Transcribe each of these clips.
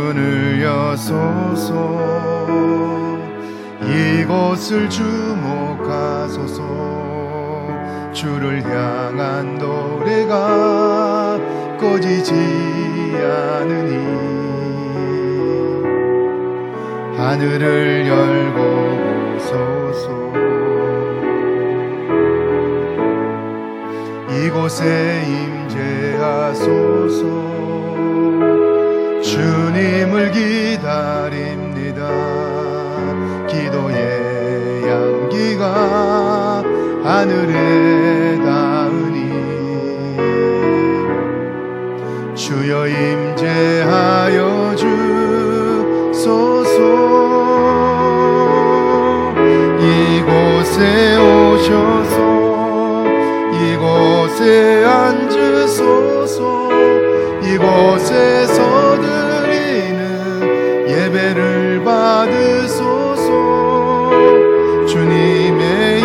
눈을 여소서. 이곳을 주목하소서. 주를 향한 노래가 꺼지지 않으니 하늘을 열고 보소서. 이곳에 임재하소서. 주님을 기다립니다. 기도의 향기가 하늘에 닿으니 주여 임재하여 주소서. 이곳에 오셔서 이곳에 앉으소서. 이곳에서 드리는 예배를 받으소서. 주님의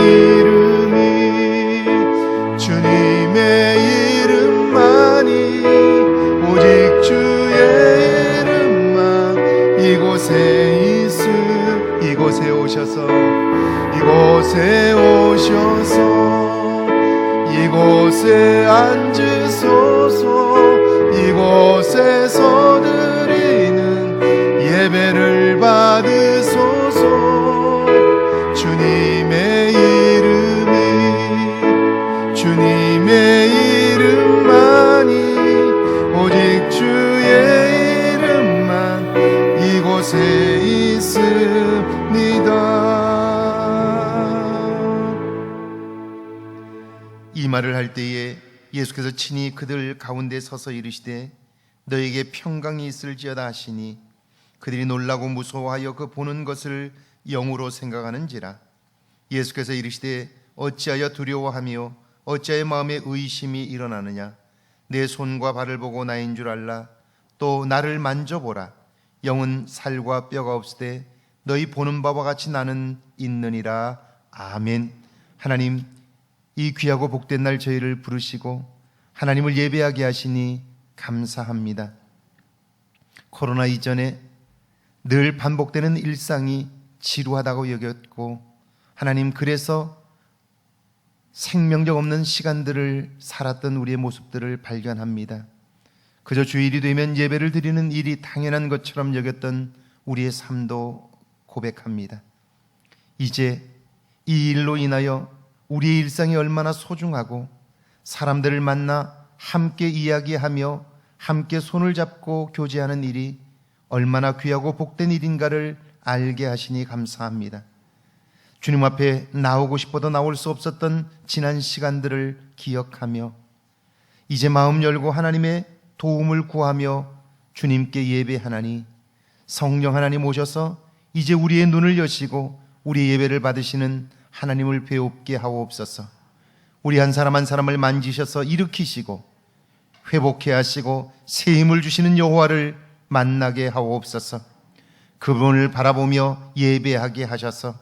이름만이 오직 주의 이름만 이곳에 오셔서 이곳에 앉으소서. 이곳에서 드리는 예배를 받으소서. 주님의 이름만이 오직 주의 이름만 이곳에 있습니다. 이 말을 할 때에 예수께서 친히 그들 가운데 서서 이르시되 너에게 평강이 있을지어다 하시니 그들이 놀라고 무서워하여 그 보는 것을 영으로 생각하는지라. 예수께서 이르시되 어찌하여 두려워하며 어찌하여 마음에 의심이 일어나느냐. 내 손과 발을 보고 나인 줄 알라. 또 나를 만져보라. 영은 살과 뼈가 없으되 너희 보는 바와 같이 나는 있느니라. 아멘. 하나님, 이 귀하고 복된 날 저희를 부르시고 하나님을 예배하게 하시니 감사합니다. 코로나 이전에 늘 반복되는 일상이 지루하다고 여겼고 하나님, 그래서 생명력 없는 시간들을 살았던 우리의 모습들을 발견합니다. 그저 주일이 되면 예배를 드리는 일이 당연한 것처럼 여겼던 우리의 삶도 고백합니다. 이제 이 일로 인하여 우리의 일상이 얼마나 소중하고 사람들을 만나 함께 이야기하며 함께 손을 잡고 교제하는 일이 얼마나 귀하고 복된 일인가를 알게 하시니 감사합니다. 주님 앞에 나오고 싶어도 나올 수 없었던 지난 시간들을 기억하며 이제 마음 열고 하나님의 도움을 구하며 주님께 예배하나니 성령 하나님 오셔서 이제 우리의 눈을 여시고 우리의 예배를 받으시는 하나님을 배웁게 하옵소서. 우리 한 사람 한 사람을 만지셔서 일으키시고 회복해 하시고 새 힘을 주시는 여호와를 만나게 하옵소서. 그분을 바라보며 예배하게 하셔서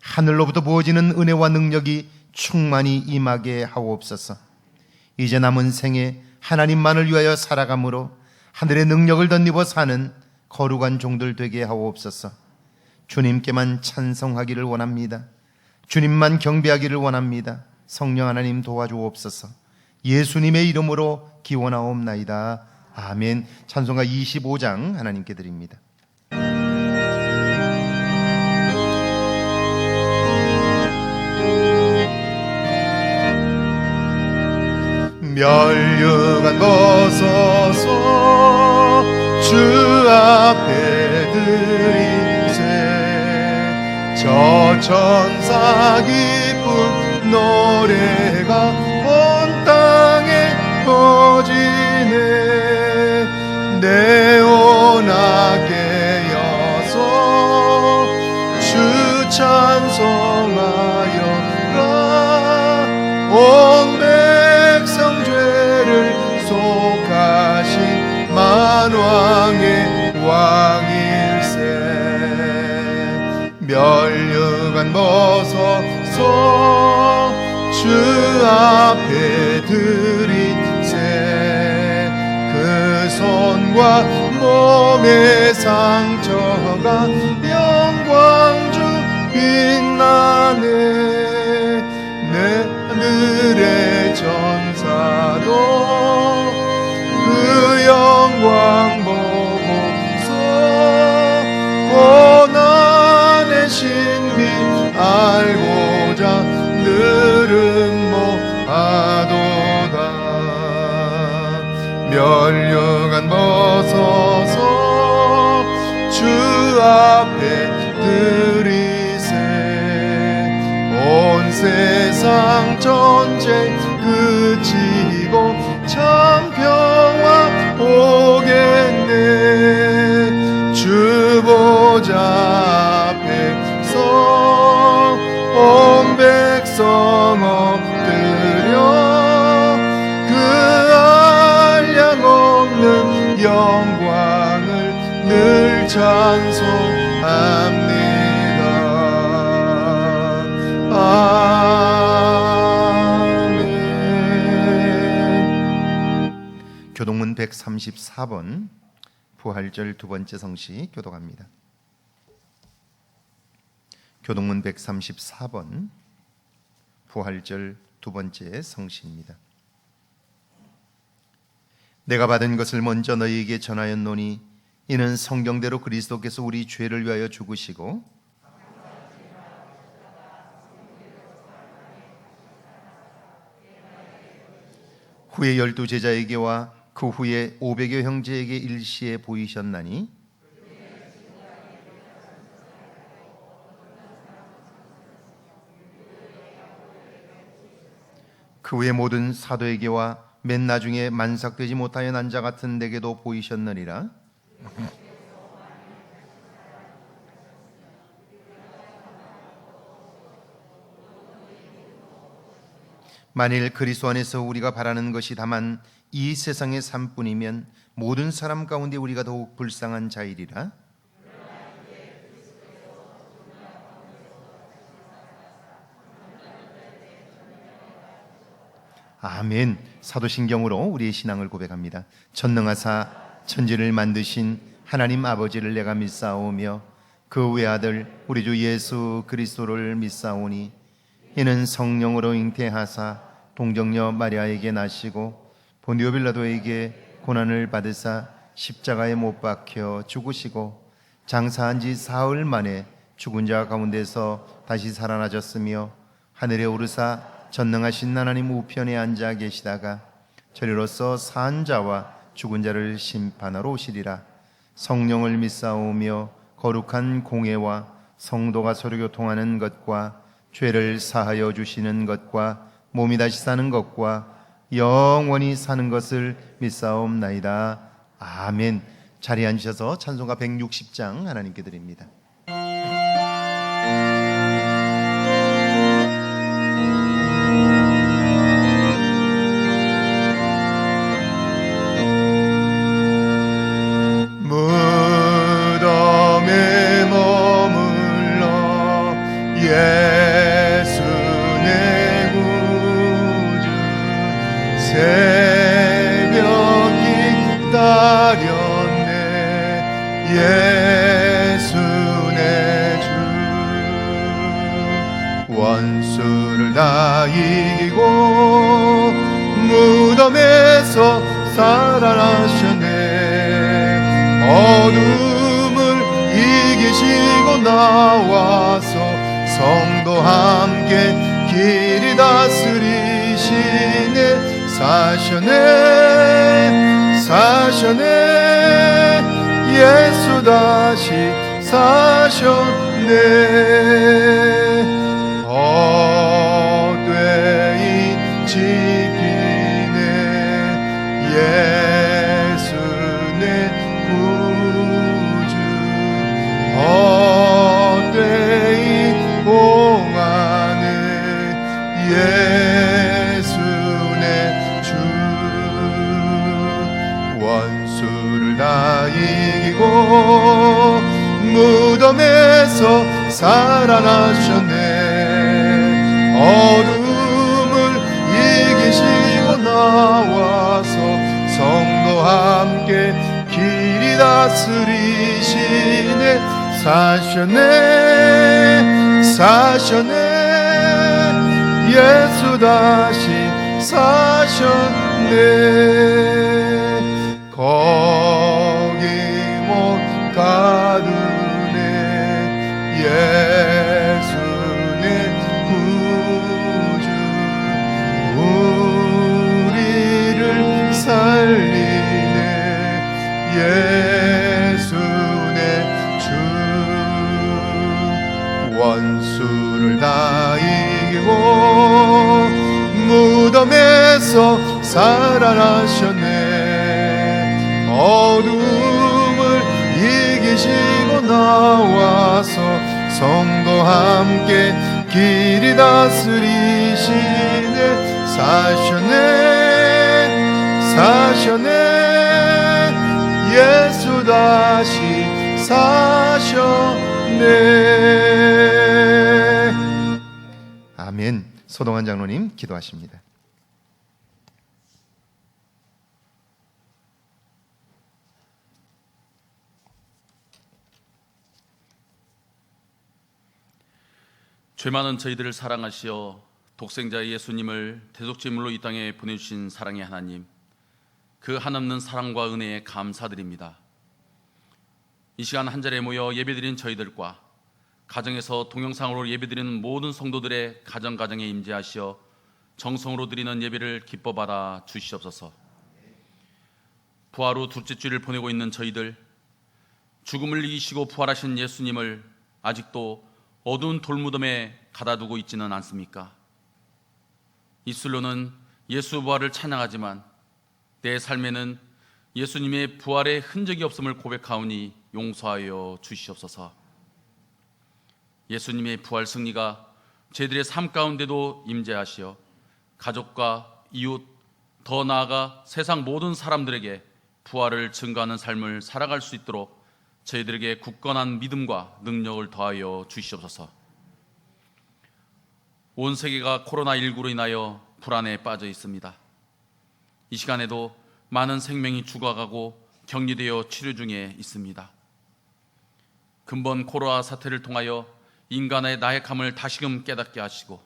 하늘로부터 부어지는 은혜와 능력이 충만히 임하게 하옵소서. 이제 남은 생에 하나님만을 위하여 살아감으로 하늘의 능력을 덧입어 사는 거룩한 종들 되게 하옵소서. 주님께만 찬송하기를 원합니다. 주님만 경배하기를 원합니다. 성령 하나님 도와주옵소서. 예수님의 이름으로 기원하옵나이다. 아멘. 찬송가 25장 하나님께 드립니다. 멸류관 벗어서 주 앞에 드리세. 저 천사 기쁜 노래가 온 땅에 퍼지네. 내오나 깨어서 주 찬송하여라. 온 백성 죄를 속하신 만왕의 왕일세. 멸류관 벗어서 주 앞에 드리세. 그 손과 몸의 상처가 영광 주 빛나네. 내 하늘의 전사도 그 영광 보고서 고난의 신비 알고자 늘은 모하도다. 면류관 벗어서 주 앞에 들이세. 온 세상 전쟁 그치고 참 평화 오겠네. 주 보좌 앞에서 온 백성 엎드려 그 한량 없는 영광을 늘 찬송합니다. 아멘. 교동문 134번 부활절 두 번째 성시 교독합니다. 교동문 134번 부활절 두 번째 성시입니다. 내가 받은 것을 먼저 너희에게 전하였노니 이는 성경대로 그리스도께서 우리 죄를 위하여 죽으시고 후에 12 제자에게와 그 후에 500여 형제에게 일시에 보이셨나니 그 후에 모든 사도에게와 맨 나중에 만삭되지 못하여 난 자 같은 내게도 보이셨느니라. 만일 그리스도 안에서 우리가 바라는 것이 다만 이 세상의 삶뿐이면 모든 사람 가운데 우리가 더욱 불쌍한 자이리라. 아멘. 사도신경으로 우리의 신앙을 고백합니다. 전능하사 천지를 만드신 하나님 아버지를 내가 믿사오며 그 외아들 우리 주 예수 그리스도를 믿사오니 이는 성령으로 잉태하사 동정녀 마리아에게 나시고 본디오 빌라도에게 고난을 받으사 십자가에 못 박혀 죽으시고 장사한 지 사흘 만에 죽은 자 가운데서 다시 살아나셨으며 하늘에 오르사 전능하신 하나님 우편에 앉아 계시다가 저리로서 산 자와 죽은 자를 심판하러 오시리라. 성령을 믿사오며 거룩한 공회와 성도가 서로 교통하는 것과 죄를 사하여 주시는 것과 몸이 다시 사는 것과 영원히 사는 것을 믿사옵나이다. 아멘. 자리에 앉으셔서 찬송가 160장 하나님께 드립니다. 무덤에 머물러 예수 내 구주 새벽이 따렸네. 예수 내 주 원수를 다 이기고 무덤에서 살아나셨네. 어둠을 이기시고 나와서 성도 함께 길이 다스리시네. 사셨네 사셨네 예수 다시 사셨네. 헛되이 지키네. 예수 내 구주 헛되이 봉하네. 예수 내 주 원수를 다 이기고 무덤에서 살아나셨네. 어둠을 이기시고 나와서 성도 함께 길이 다스리시네. 사셨네 사셨네 예수 다시 사셨네. 거기 못 가두네. 예수는 구주 우리를 살리네. 예수네 주 원수를 다 이기고 무덤에서 살아나셨네. 어둠을 이기시고 나와서 성도 함께 길이 다스리시네. 사셨네 사셨네 예수 다시 사셨네. 아멘. 소동환 장로님 기도하십니다. 죄 많은 저희들을 사랑하시어 독생자 예수님을 대속제물로 이 땅에 보내주신 사랑의 하나님, 그 한없는 사랑과 은혜에 감사드립니다. 이 시간 한 자리에 모여 예배드린 저희들과 가정에서 동영상으로 예배드리는 모든 성도들의 가정가정에 임재하시어 정성으로 드리는 예배를 기뻐 받아 주시옵소서. 부활 후 둘째 주를 보내고 있는 저희들, 죽음을 이기시고 부활하신 예수님을 아직도 어두운 돌무덤에 가다두고 있지는 않습니까? 입술로는 예수 부활을 찬양하지만 내 삶에는 예수님의 부활의 흔적이 없음을 고백하오니 용서하여 주시옵소서. 예수님의 부활 승리가 저희들의 삶 가운데도 임재하시어 가족과 이웃, 더 나아가 세상 모든 사람들에게 부활을 증거하는 삶을 살아갈 수 있도록 저희들에게 굳건한 믿음과 능력을 더하여 주시옵소서. 온 세계가 코로나19로 인하여 불안에 빠져 있습니다. 이 시간에도 많은 생명이 죽어가고 격리되어 치료 중에 있습니다. 근본 코로나 사태를 통하여 인간의 나약함을 다시금 깨닫게 하시고,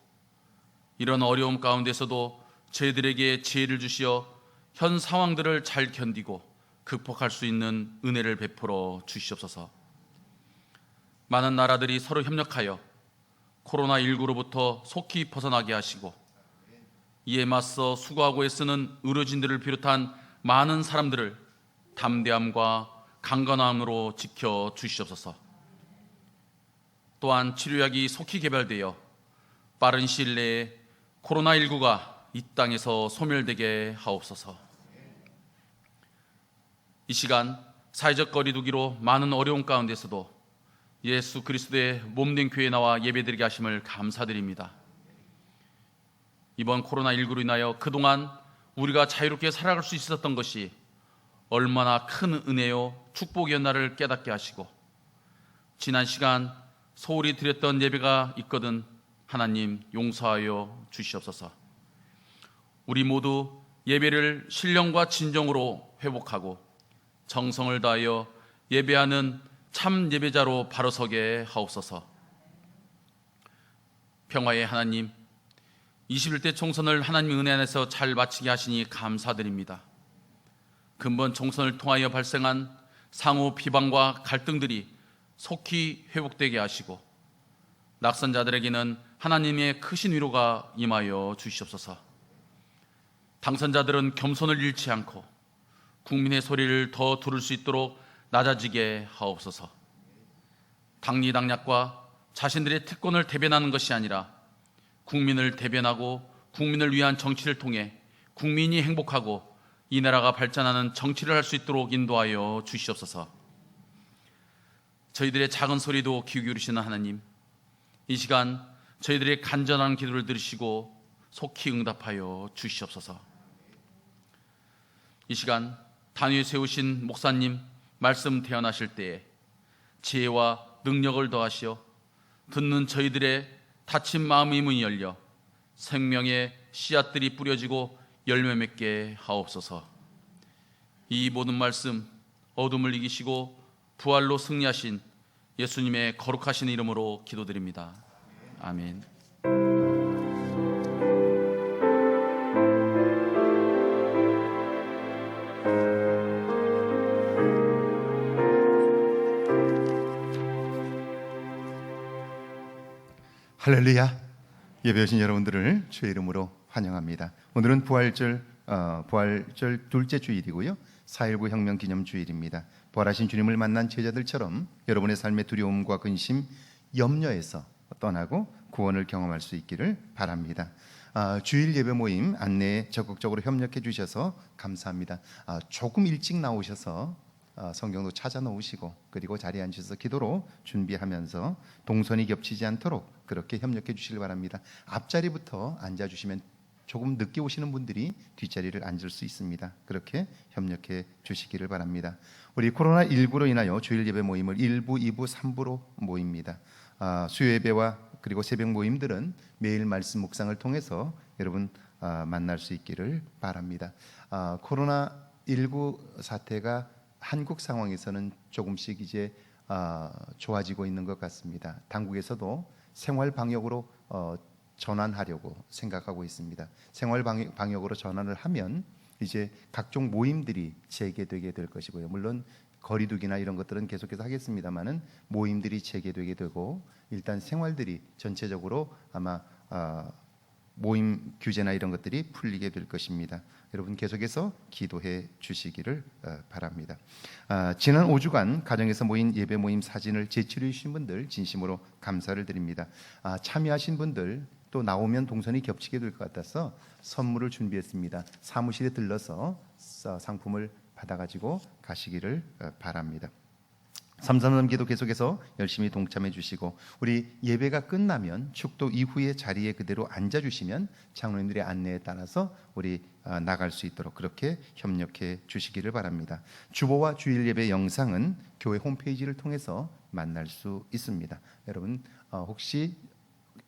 이런 어려움 가운데서도 저희들에게 지혜를 주시어 현 상황들을 잘 견디고 극복할 수 있는 은혜를 베풀어 주시옵소서. 많은 나라들이 서로 협력하여 코로나19로부터 속히 벗어나게 하시고, 이에 맞서 수고하고 애쓰는 의료진들을 비롯한 많은 사람들을 담대함과 강건함으로 지켜 주시옵소서. 또한 치료약이 속히 개발되어 빠른 시일 내에 코로나19가 이 땅에서 소멸되게 하옵소서. 이 시간 사회적 거리 두기로 많은 어려움 가운데서도 예수 그리스도의 몸된 교회에 나와 예배드리게 하심을 감사드립니다. 이번 코로나19로 인하여 그동안 우리가 자유롭게 살아갈 수 있었던 것이 얼마나 큰 은혜요 축복이었나를 깨닫게 하시고, 지난 시간 소홀히 드렸던 예배가 있거든 하나님 용서하여 주시옵소서. 우리 모두 예배를 신령과 진정으로 회복하고 정성을 다하여 예배하는 참 예배자로 바로 서게 하옵소서. 평화의 하나님, 21대 총선을 하나님의 은혜 안에서 잘 마치게 하시니 감사드립니다. 근본 총선을 통하여 발생한 상호 비방과 갈등들이 속히 회복되게 하시고, 낙선자들에게는 하나님의 크신 위로가 임하여 주시옵소서. 당선자들은 겸손을 잃지 않고 국민의 소리를 더 들을 수 있도록 낮아지게 하옵소서. 당리당략과 자신들의 특권을 대변하는 것이 아니라 국민을 대변하고 국민을 위한 정치를 통해 국민이 행복하고 이 나라가 발전하는 정치를 할 수 있도록 인도하여 주시옵소서. 저희들의 작은 소리도 귀 기울이시는 하나님, 이 시간 저희들의 간절한 기도를 들으시고 속히 응답하여 주시옵소서. 이 시간 단위에 세우신 목사님 말씀 태어나실 때에 지혜와 능력을 더하시어 듣는 저희들의 닫힌 마음의 문이 열려 생명의 씨앗들이 뿌려지고 열매 맺게 하옵소서. 이 모든 말씀 어둠을 이기시고 부활로 승리하신 예수님의 거룩하신 이름으로 기도드립니다. 아멘. 할렐루야. 예배 오신 여러분들을 주의 이름으로 환영합니다. 오늘은 부활절 둘째 주일이고요, 4.19 혁명 기념 주일입니다. 부활하신 주님을 만난 제자들처럼 여러분의 삶의 두려움과 근심, 염려에서 떠나고 구원을 경험할 수 있기를 바랍니다. 주일 예배 모임 안내에 적극적으로 협력해 주셔서 감사합니다. 조금 일찍 나오셔서 성경도 찾아 놓으시고 그리고 자리에 앉으셔서 기도로 준비하면서 동선이 겹치지 않도록 그렇게 협력해 주시길 바랍니다. 앞자리부터 앉아주시면 조금 늦게 오시는 분들이 뒷자리를 앉을 수 있습니다. 그렇게 협력해 주시기를 바랍니다. 우리 코로나19로 인하여 주일 예배 모임을 1부, 2부, 3부로 모입니다. 수요 예배와 그리고 새벽 모임들은 매일 말씀 묵상을 통해서 여러분 만날 수 있기를 바랍니다. 코로나19 사태가 한국 상황에서는 조금씩 이제 좋아지고 있는 것 같습니다. 당국에서도 생활 방역으로 전환하려고 생각하고 있습니다. 생활 방역으로 전환을 하면 이제 각종 모임들이 재개되게 될 것이고요. 물론 거리두기나 이런 것들은 계속해서 하겠습니다만은 모임들이 재개되게 되고 일단 생활들이 전체적으로 아마 모임 규제나 이런 것들이 풀리게 될 것입니다. 여러분 계속해서 기도해 주시기를 바랍니다. 지난 5주간 가정에서 모인 예배 모임 사진을 제출해 주신 분들 진심으로 감사를 드립니다. 참여하신 분들 또 나오면 동선이 겹치게 될 것 같아서 선물을 준비했습니다. 사무실에 들러서 상품을 받아가지고 가시기를 바랍니다. 3.3 기도 계속해서 열심히 동참해 주시고 우리 예배가 끝나면 축도 이후에 자리에 그대로 앉아주시면 장로님들의 안내에 따라서 우리 나갈 수 있도록 그렇게 협력해 주시기를 바랍니다. 주보와 주일 예배 영상은 교회 홈페이지를 통해서 만날 수 있습니다. 여러분 혹시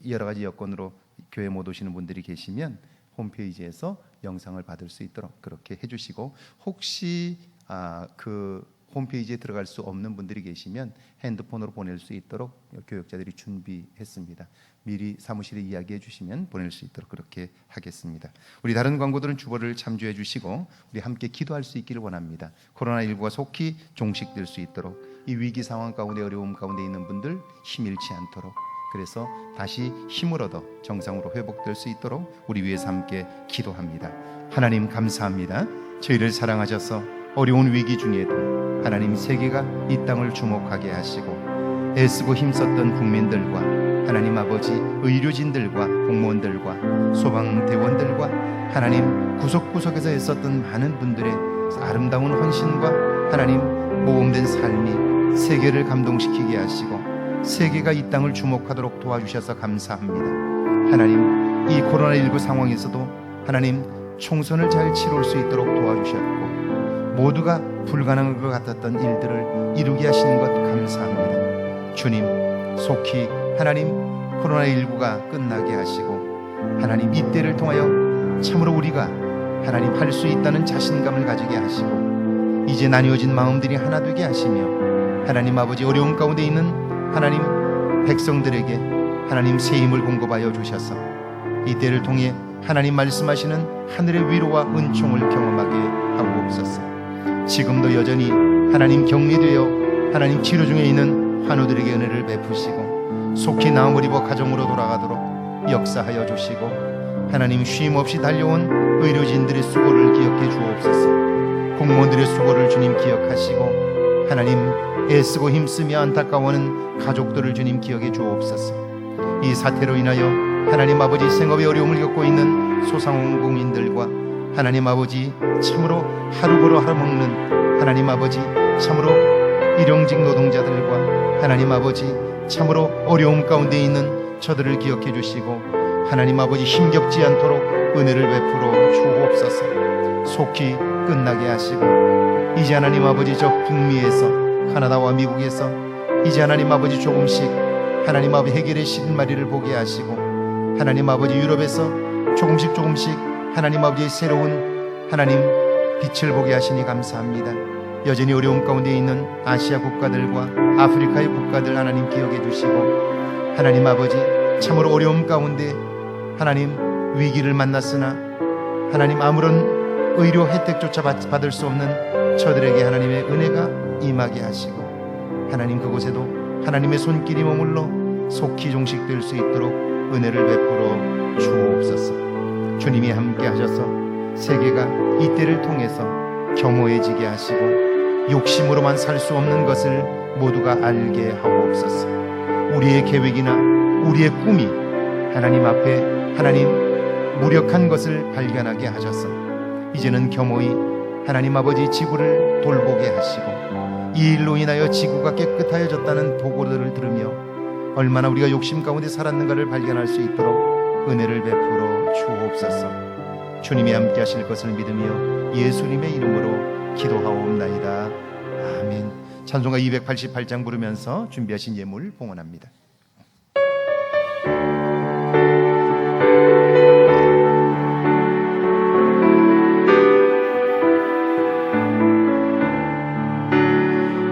여러 가지 여건으로 교회 못 오시는 분들이 계시면 홈페이지에서 영상을 받을 수 있도록 그렇게 해주시고 혹시 그 홈페이지에 들어갈 수 없는 분들이 계시면 핸드폰으로 보낼 수 있도록 교역자들이 준비했습니다. 미리 사무실에 이야기해 주시면 보낼 수 있도록 그렇게 하겠습니다. 우리 다른 광고들은 주보를 참조해 주시고 우리 함께 기도할 수 있기를 원합니다. 코로나19가 속히 종식될 수 있도록 이 위기 상황 가운데 어려움 가운데 있는 분들 힘 잃지 않도록 그래서 다시 힘을 얻어 정상으로 회복될 수 있도록 우리 위해서 함께 기도합니다. 하나님 감사합니다. 저희를 사랑하셔서 어려운 위기 중에도 하나님 세계가 이 땅을 주목하게 하시고 애쓰고 힘썼던 국민들과 하나님 아버지 의료진들과 공무원들과 소방대원들과 하나님 구석구석에서 애썼던 많은 분들의 아름다운 헌신과 하나님 모범된 삶이 세계를 감동시키게 하시고 세계가 이 땅을 주목하도록 도와주셔서 감사합니다. 하나님 이 코로나19 상황에서도 하나님 총선을 잘 치룰 수 있도록 도와주셨고 모두가 불가능한 것 같았던 일들을 이루게 하시는 것 감사합니다. 주님 속히 하나님 코로나19가 끝나게 하시고 하나님 이때를 통하여 참으로 우리가 하나님 할 수 있다는 자신감을 가지게 하시고 이제 나뉘어진 마음들이 하나 되게 하시며 하나님 아버지 어려움 가운데 있는 하나님 백성들에게 하나님 새 힘을 공급하여 주셔서 이때를 통해 하나님 말씀하시는 하늘의 위로와 은총을 경험하게 하고 없소서. 지금도 여전히 하나님 격리되어 하나님 치료 중에 있는 환우들에게 은혜를 베푸시고 속히 나음을 입어 가정으로 돌아가도록 역사하여 주시고 하나님 쉼없이 달려온 의료진들의 수고를 기억해 주옵소서. 공무원들의 수고를 주님 기억하시고 하나님 애쓰고 힘쓰며 안타까워하는 가족들을 주님 기억해 주옵소서. 이 사태로 인하여 하나님 아버지 생업의 어려움을 겪고 있는 소상공인들과 하나님 아버지 참으로 하루 벌어 하루 먹는 하나님 아버지 참으로 일용직 노동자들과 하나님 아버지 참으로 어려움 가운데 있는 저들을 기억해 주시고 하나님 아버지 힘겹지 않도록 은혜를 베풀어 주옵소서. 속히 끝나게 하시고 이제 하나님 아버지 저 북미에서 카나다와 미국에서 이제 하나님 아버지 조금씩 하나님 아버지 해결의 실마리를 보게 하시고 하나님 아버지 유럽에서 조금씩 하나님 아버지의 새로운 하나님 빛을 보게 하시니 감사합니다. 여전히 어려움 가운데 있는 아시아 국가들과 아프리카의 국가들 하나님 기억해 주시고, 하나님 아버지 참으로 어려움 가운데 하나님 위기를 만났으나 하나님 아무런 의료 혜택조차 받을 수 없는 저들에게 하나님의 은혜가 임하게 하시고, 하나님 그곳에도 하나님의 손길이 머물러 속히 종식될 수 있도록 은혜를 베풀어 주옵소서. 주님이 함께 하셔서 세계가 이 때를 통해서 겸허해지게 하시고 욕심으로만 살 수 없는 것을 모두가 알게 하옵소서. 우리의 계획이나 우리의 꿈이 하나님 앞에 하나님 무력한 것을 발견하게 하셔서 이제는 겸허히 하나님 아버지 지구를 돌보게 하시고, 이 일로 인하여 지구가 깨끗하여졌다는 보고들을 들으며 얼마나 우리가 욕심 가운데 살았는가를 발견할 수 있도록 은혜를 베풀어 주옵소서. 주님이 함께 하실 것을 믿으며 예수님의 이름으로 기도하옵나이다. 아멘. 찬송가 288장 부르면서 준비하신 예물 봉헌합니다.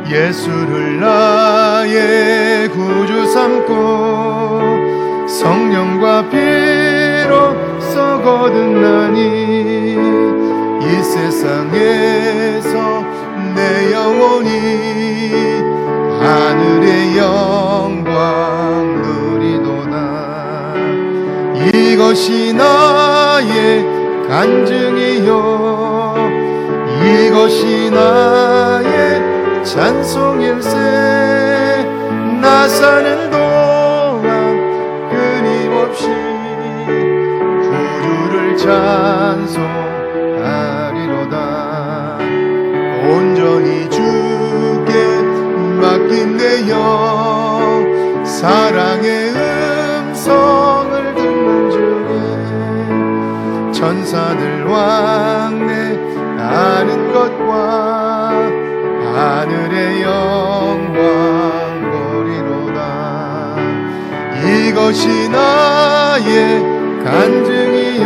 예수를 나의 구주 삼고 성령과 피로써 거듭나니 이 세상에서 내 영혼이 하늘의 영광 누리도다. 이것이 나의 간증이요 이것이 나의 찬송일세. 나 사는 동안 끊임없이 구주를 찬송하리로다. 온전히 주께 맡긴 내 영 사랑의 음성을 듣는 중에 천사들 왕래 아는 것과 하늘의 영광 보리로다. 이것이 나의 간증이요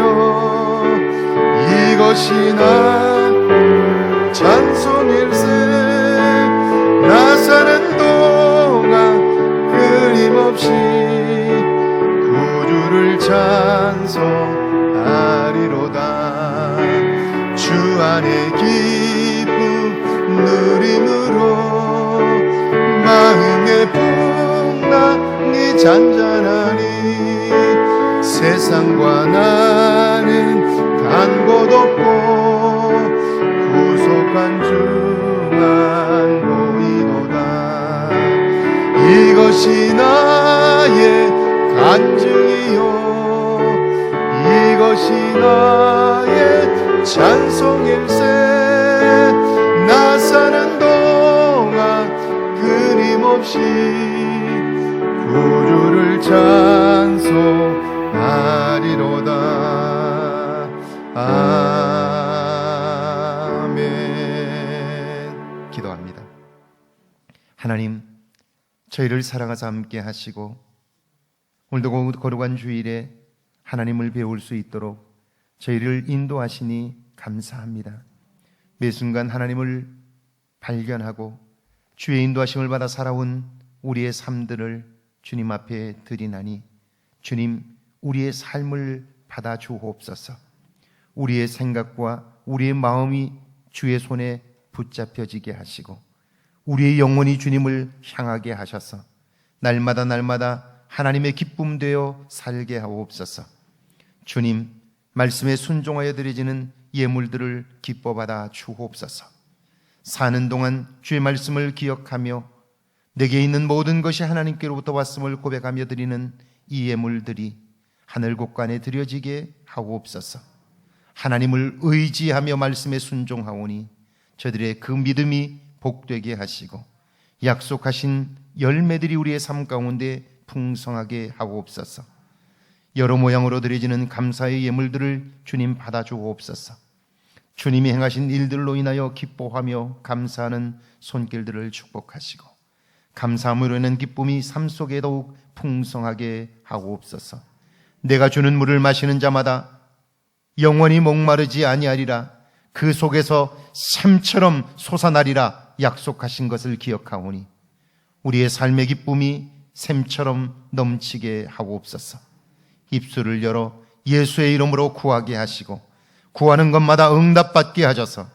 이것이 나 찬송일세. 나 사는 동안 끊임없이 구주를 찬송하리로다. 주 안에 기쁨 누림으로 마음의 풍랑이 잔잔하니 세상과 나는 간 곳 없고 구속한 주만 보이도다. 이것이 나의 간증이요 이것이 나의 찬송일세. 나 사는 동안 끊임없이 구주를 찬송하리로다. 아멘. 기도합니다. 하나님, 저희를 사랑하사 함께 하시고 오늘도 거룩한 주일에 하나님을 배울 수 있도록 저희를 인도하시니 감사합니다. 매 순간 하나님을 발견하고 주의 인도하심을 받아 살아온 우리의 삶들을 주님 앞에 드리나니 주님, 우리의 삶을 받아 주옵소서. 우리의 생각과 우리의 마음이 주의 손에 붙잡혀지게 하시고 우리의 영혼이 주님을 향하게 하셔서 날마다 하나님의 기쁨 되어 살게 하옵소서. 주님, 말씀에 순종하여 드려지는 예물들을 기뻐 받아 주옵소서. 사는 동안 주의 말씀을 기억하며 내게 있는 모든 것이 하나님께로부터 왔음을 고백하며 드리는 이 예물들이 하늘 곳간에 드려지게 하옵소서. 하나님을 의지하며 말씀에 순종하오니 저들의 그 믿음이 복되게 하시고 약속하신 열매들이 우리의 삶 가운데 풍성하게 하옵소서. 여러 모양으로 드려지는 감사의 예물들을 주님 받아 주옵소서. 주님이 행하신 일들로 인하여 기뻐하며 감사하는 손길들을 축복하시고 감사함으로 인한 기쁨이 삶 속에 더욱 풍성하게 하옵소서. 내가 주는 물을 마시는 자마다 영원히 목마르지 아니하리라. 그 속에서 샘처럼 솟아나리라 약속하신 것을 기억하오니 우리의 삶의 기쁨이 샘처럼 넘치게 하옵소서. 입술을 열어 예수의 이름으로 구하게 하시고 구하는 것마다 응답받게 하셔서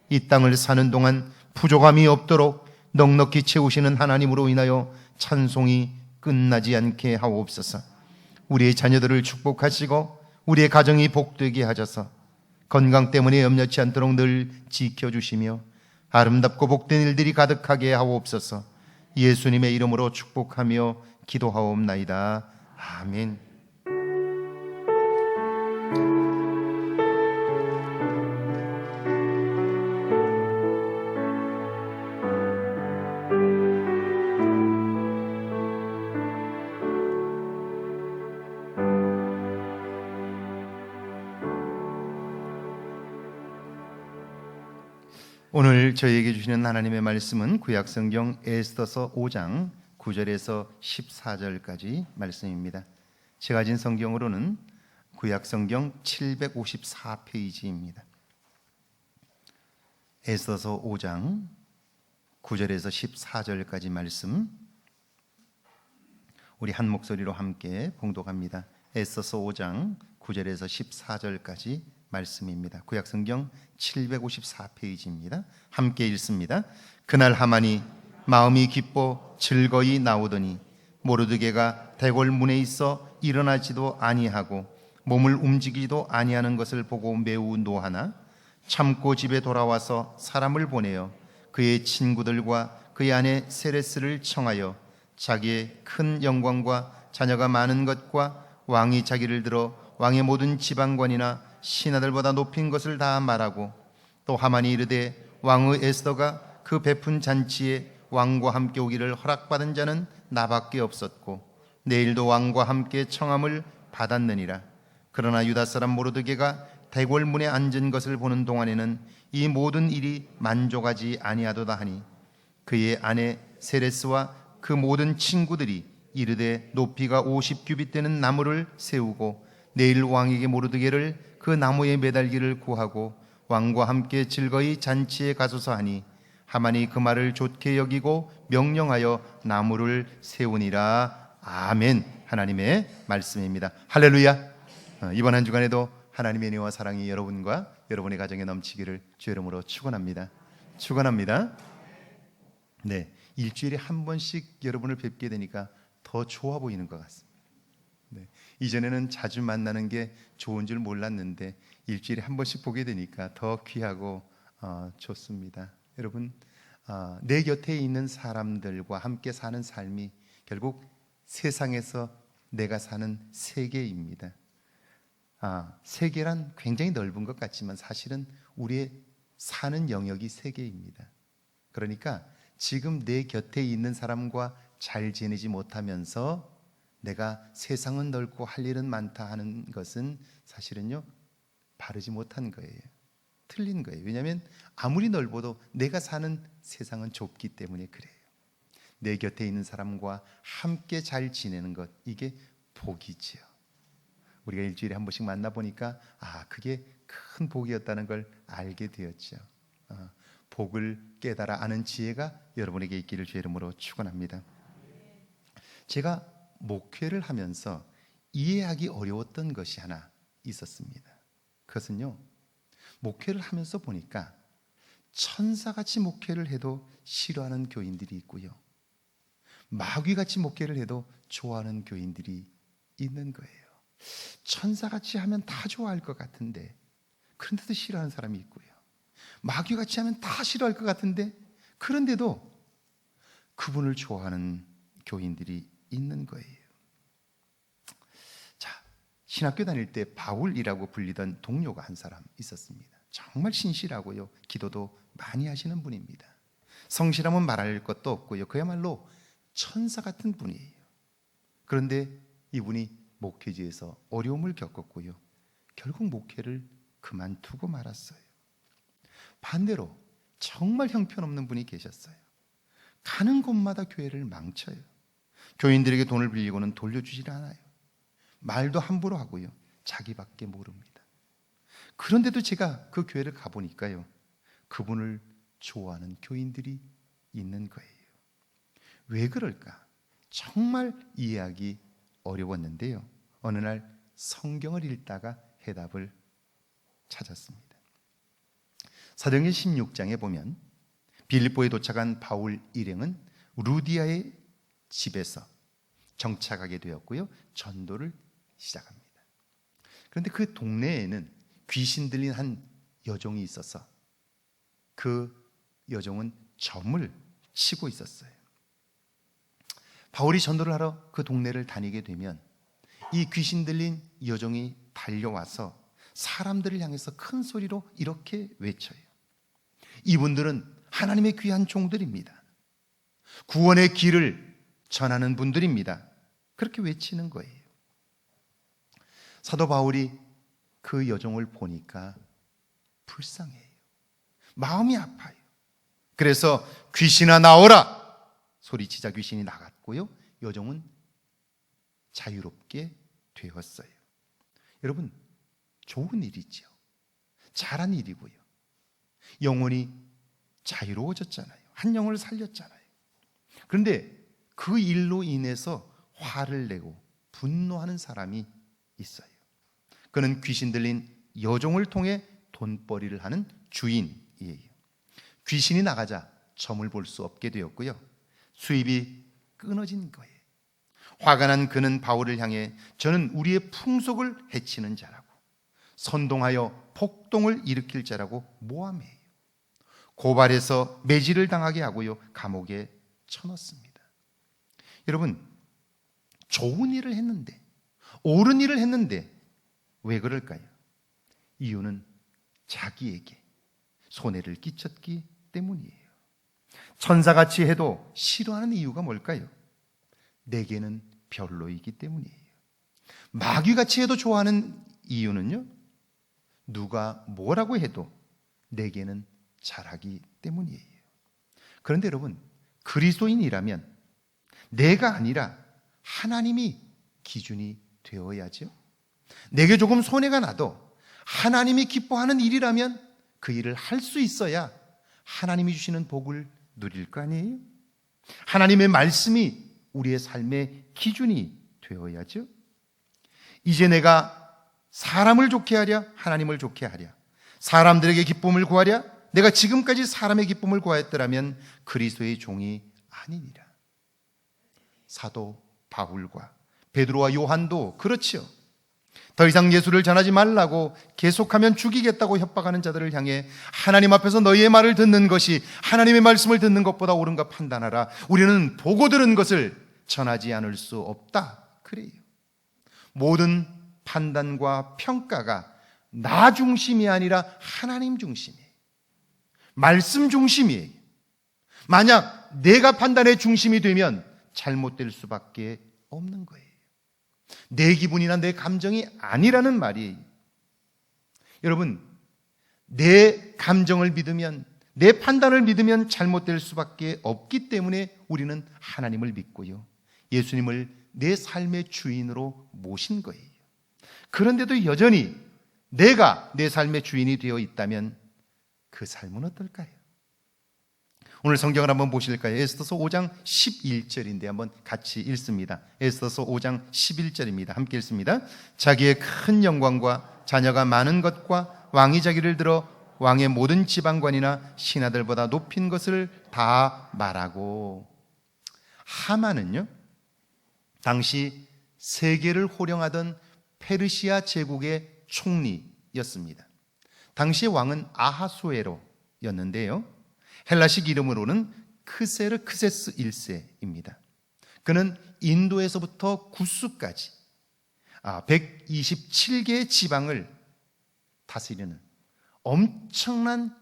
이 땅을 사는 동안 부족함이 없도록 넉넉히 채우시는 하나님으로 인하여 찬송이 끝나지 않게 하옵소서. 우리의 자녀들을 축복하시고 우리의 가정이 복되게 하셔서 건강 때문에 염려치 않도록 늘 지켜주시며 아름답고 복된 일들이 가득하게 하옵소서. 예수님의 이름으로 축복하며 기도하옵나이다. 아멘. 오늘 저희에게 주시는 하나님의 말씀은 구약성경 에스더서 5장 9절에서 14절까지 말씀입니다. 제가 가진 성경으로는 구약성경 754페이지입니다. 에스더서 5장 9절에서 14절까지 말씀, 우리 한 목소리로 함께 봉독합니다. 에스더서 5장 9절에서 14절까지 말씀입니다. 구약성경 754페이지입니다. 함께 읽습니다. 그날 하만이 마음이 기뻐 즐거이 나오더니 모르드게가 대궐 문에 있어 일어나지도 아니하고 몸을 움직이지도 아니하는 것을 보고 매우 노하나 참고 집에 돌아와서 사람을 보내어 그의 친구들과 그의 아내 세레스를 청하여 자기의 큰 영광과 자녀가 많은 것과 왕이 자기를 들어 왕의 모든 지방관이나 신하들보다 높인 것을 다 말하고, 또 하만이 이르되 왕의 에스더가 그 베푼 잔치에 왕과 함께 오기를 허락받은 자는 나밖에 없었고 내일도 왕과 함께 청함을 받았느니라. 그러나 유다 사람 모르드게가 대궐 문에 앉은 것을 보는 동안에는 이 모든 일이 만족하지 아니하도다 하니 그의 아내 세레스와 그 모든 친구들이 이르되 높이가 50규빗 되는 나무를 세우고 내일 왕에게 모르드게를 그 나무에 매달기를 구하고 왕과 함께 즐거이 잔치에 가소서 하니 하만이 그 말을 좋게 여기고 명령하여 나무를 세우니라. 아멘. 하나님의 말씀입니다. 할렐루야. 이번 한 주간에도 하나님의 은혜와 사랑이 여러분과 여러분의 가정에 넘치기를 주의 이름으로 축원합니다. 축원합니다. 네, 일주일에 한 번씩 여러분을 뵙게 되니까 더 좋아 보이는 것 같습니다. 네, 이전에는 자주 만나는 게 좋은 줄 몰랐는데 일주일에 한 번씩 보게 되니까 더 귀하고 좋습니다. 여러분, 내 곁에 있는 사람들과 함께 사는 삶이 결국 세상에서 내가 사는 세계입니다. 세계란 굉장히 넓은 것 같지만 사실은 우리의 사는 영역이 세계입니다. 그러니까 지금 내 곁에 있는 사람과 잘 지내지 못하면서 내가 세상은 넓고 할 일은 많다 하는 것은 사실은요, 바르지 못한 거예요. 틀린 거예요. 왜냐하면 아무리 넓어도 내가 사는 세상은 좁기 때문에 그래요. 내 곁에 있는 사람과 함께 잘 지내는 것, 이게 복이지요. 우리가 일주일에 한 번씩 만나보니까 그게 큰 복이었다는 걸 알게 되었죠. 복을 깨달아 아는 지혜가 여러분에게 있기를 주의 이름으로 축원합니다. 제가 목회를 하면서 이해하기 어려웠던 것이 하나 있었습니다. 그것은요, 목회를 하면서 보니까 천사같이 목회를 해도 싫어하는 교인들이 있고요, 마귀같이 목회를 해도 좋아하는 교인들이 있는 거예요. 천사같이 하면 다 좋아할 것 같은데 그런데도 싫어하는 사람이 있고요, 마귀같이 하면 다 싫어할 것 같은데 그런데도 그분을 좋아하는 교인들이 있는 거예요. 자, 신학교 다닐 때 바울이라고 불리던 동료가 한 사람 있었습니다. 정말 신실하고요, 기도도 많이 하시는 분입니다. 성실함은 말할 것도 없고요, 그야말로 천사 같은 분이에요. 그런데 이분이 목회지에서 어려움을 겪었고요, 결국 목회를 그만두고 말았어요. 반대로 정말 형편없는 분이 계셨어요. 가는 곳마다 교회를 망쳐요. 교인들에게 돈을 빌리고는 돌려주질 않아요. 말도 함부로 하고요, 자기밖에 모릅니다. 그런데도 제가 그 교회를 가보니까요, 그분을 좋아하는 교인들이 있는 거예요. 왜 그럴까? 정말 이해하기 어려웠는데요, 어느 날 성경을 읽다가 해답을 찾았습니다. 사도행전 16장에 보면 빌립보에 도착한 바울 일행은 루디아의 집에서 정착하게 되었고요, 전도를 시작합니다. 그런데 그 동네에는 귀신 들린 한 여종이 있어서 그 여종은 점을 치고 있었어요. 바울이 전도를 하러 그 동네를 다니게 되면 이 귀신 들린 여종이 달려와서 사람들을 향해서 큰 소리로 이렇게 외쳐요. 이분들은 하나님의 귀한 종들입니다. 구원의 길을 전하는 분들입니다. 그렇게 외치는 거예요. 사도 바울이 그 여종을 보니까 불쌍해요. 마음이 아파요. 그래서 귀신아 나오라 소리치자 귀신이 나갔고요, 여종은 자유롭게 되었어요. 여러분, 좋은 일이죠. 잘한 일이고요. 영혼이 자유로워졌잖아요. 한 영혼을 살렸잖아요. 그런데 그 일로 인해서 화를 내고 분노하는 사람이 있어요. 그는 귀신 들린 여종을 통해 돈벌이를 하는 주인이에요. 귀신이 나가자 점을 볼 수 없게 되었고요, 수입이 끊어진 거예요. 화가 난 그는 바울을 향해 저는 우리의 풍속을 해치는 자라고, 선동하여 폭동을 일으킬 자라고 모함해요. 고발해서 매질을 당하게 하고요, 감옥에 쳐넣습니다. 여러분, 좋은 일을 했는데, 옳은 일을 했는데 왜 그럴까요? 이유는 자기에게 손해를 끼쳤기 때문이에요. 천사같이 해도 싫어하는 이유가 뭘까요? 내게는 별로이기 때문이에요. 마귀같이 해도 좋아하는 이유는요, 누가 뭐라고 해도 내게는 잘하기 때문이에요. 그런데 여러분, 그리스도인이라면 내가 아니라 하나님이 기준이 되어야죠. 내게 조금 손해가 나도 하나님이 기뻐하는 일이라면 그 일을 할 수 있어야 하나님이 주시는 복을 누릴 거 아니에요? 하나님의 말씀이 우리의 삶의 기준이 되어야죠. 이제 내가 사람을 좋게 하랴 하나님을 좋게 하랴, 사람들에게 기쁨을 구하랴 내가 지금까지 사람의 기쁨을 구하였더라면 그리스도의 종이 아니니라. 사도 바울과 베드로와 요한도 그렇죠. 더 이상 예수를 전하지 말라고 계속하면 죽이겠다고 협박하는 자들을 향해 하나님 앞에서 너희의 말을 듣는 것이 하나님의 말씀을 듣는 것보다 옳은가 판단하라. 우리는 보고 들은 것을 전하지 않을 수 없다. 그래요. 모든 판단과 평가가 나 중심이 아니라 하나님 중심이에요. 말씀 중심이에요. 만약 내가 판단의 중심이 되면 잘못될 수밖에 없는 거예요. 내 기분이나 내 감정이 아니라는 말이에요. 여러분, 내 감정을 믿으면, 내 판단을 믿으면 잘못될 수밖에 없기 때문에 우리는 하나님을 믿고요, 예수님을 내 삶의 주인으로 모신 거예요. 그런데도 여전히 내가 내 삶의 주인이 되어 있다면 그 삶은 어떨까요? 오늘 성경을 한번 보실까요? 에스더서 5장 11절인데 한번 같이 읽습니다. 에스더서 5장 11절입니다. 함께 읽습니다. 자기의 큰 영광과 자녀가 많은 것과 왕이 자기를 들어 왕의 모든 지방관이나 신하들보다 높인 것을 다 말하고. 하만은요, 당시 세계를 호령하던 페르시아 제국의 총리였습니다. 당시 왕은 아하수에로였는데요, 헬라식 이름으로는 크세르크세스 1세입니다. 그는 인도에서부터 구스까지 127개의 지방을 다스리는 엄청난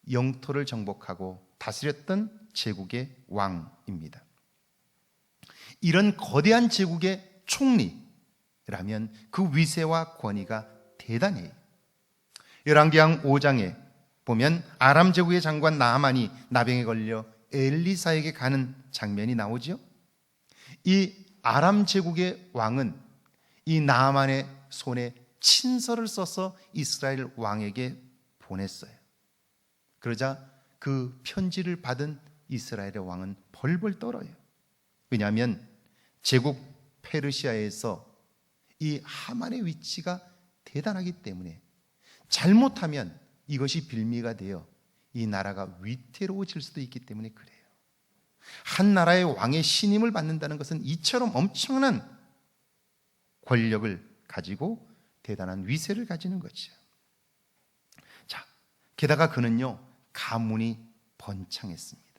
영토를 정복하고 다스렸던 제국의 왕입니다. 이런 거대한 제국의 총리라면 그 위세와 권위가 대단해요. 열왕기상 5장에 보면 아람 제국의 장관 나아만이 나병에 걸려 엘리사에게 가는 장면이 나오죠. 이 아람 제국의 왕은 이 나아만의 손에 친서를 써서 이스라엘 왕에게 보냈어요. 그러자 그 편지를 받은 이스라엘의 왕은 벌벌 떨어요. 왜냐하면 제국 페르시아에서 이 하만의 위치가 대단하기 때문에 잘못하면 이것이 빌미가 되어 이 나라가 위태로워질 수도 있기 때문에 그래요. 한 나라의 왕의 신임을 받는다는 것은 이처럼 엄청난 권력을 가지고 대단한 위세를 가지는 거죠. 자, 게다가 그는요, 가문이 번창했습니다.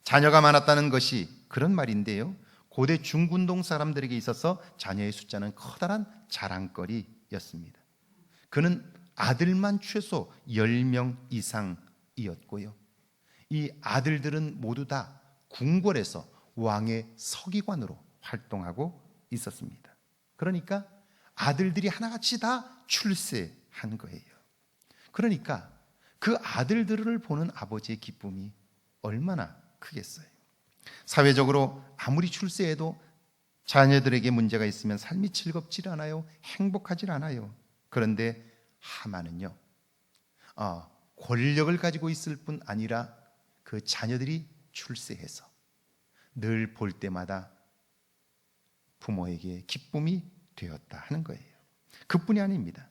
자녀가 많았다는 것이 그런 말인데요, 고대 중군동 사람들에게 있어서 자녀의 숫자는 커다란 자랑거리였습니다. 그는 아들만 최소 10명 이상이었고요, 이 아들들은 모두 다 궁궐에서 왕의 서기관으로 활동하고 있었습니다. 그러니까 아들들이 하나같이 다 출세한 거예요. 그러니까 그 아들들을 보는 아버지의 기쁨이 얼마나 크겠어요. 사회적으로 아무리 출세해도 자녀들에게 문제가 있으면 삶이 즐겁지 않아요. 행복하지 않아요. 그런데 하만은요, 권력을 가지고 있을 뿐 아니라 그 자녀들이 출세해서 늘 볼 때마다 부모에게 기쁨이 되었다 하는 거예요. 그뿐이 아닙니다.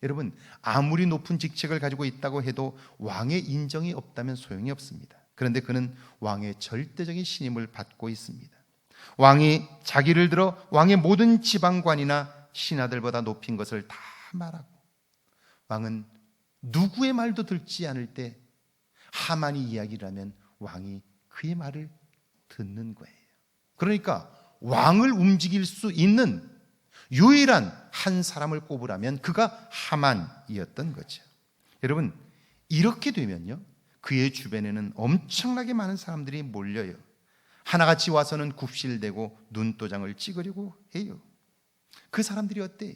여러분, 아무리 높은 직책을 가지고 있다고 해도 왕의 인정이 없다면 소용이 없습니다. 그런데 그는 왕의 절대적인 신임을 받고 있습니다. 왕이 자기를 들어 왕의 모든 지방관이나 신하들보다 높인 것을 다 말하고, 왕은 누구의 말도 듣지 않을 때 하만이 이야기를 하면 왕이 그의 말을 듣는 거예요. 그러니까 왕을 움직일 수 있는 유일한 한 사람을 꼽으라면 그가 하만이었던 거죠. 여러분, 이렇게 되면요, 그의 주변에는 엄청나게 많은 사람들이 몰려요. 하나같이 와서는 굽실대고 눈도장을 찍으려고 해요. 그 사람들이 어때요?